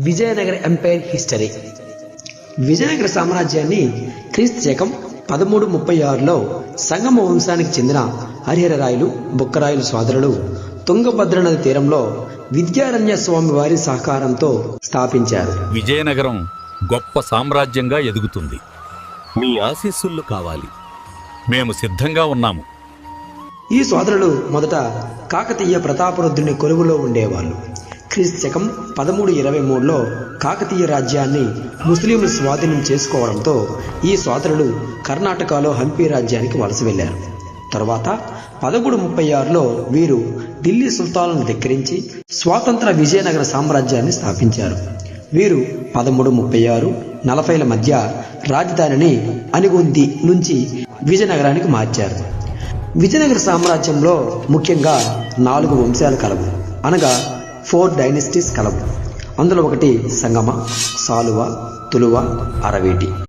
Vijayanagara umpire history. Vijayanagara సామ్రాజ్యాన్ని క్రీస్తు శకం 1336లో సంగమ వంశానికి చెందిన హరిహరరాయలు, బుక్కరాయలు సోదరులు తుంగభద్ర నది తీరంలో విద్యారణ్య స్వామి వారి సహకారంతో స్థాపించారు. విజయనగరం గొప్ప సామ్రాజ్యంగా ఎదుగుతుంది. మీ ఆశీస్సులు కావాలి. మేము సిద్ధంగా ఉన్నాము. ఈ సోదరులు మొదట కాకతీయ ప్రతాపరుద్రుని కొలువులో ఉండేవాళ్ళు. క్రీస్తు శకం 1323లో కాకతీయ రాజ్యాన్ని ముస్లింలు స్వాధీనం చేసుకోవడంతో ఈ సోదరులు కర్ణాటకలో హంపి రాజ్యానికి వలస వెళ్లారు. తరువాత 1336లో వీరు ఢిల్లీ సుల్తాన్లను ధిక్కరించి స్వాతంత్ర విజయనగర సామ్రాజ్యాన్ని స్థాపించారు. వీరు 1336-40ల మధ్య రాజధానిని అనిగుంది నుంచి విజయనగరానికి మార్చారు. విజయనగర సామ్రాజ్యంలో ముఖ్యంగా 4 వంశాలు కలవు, అనగా 4 డైనస్టీస్ కలవు. అందులో ఒకటి సంగమ, సాలువ, తులువ, అరవేటి.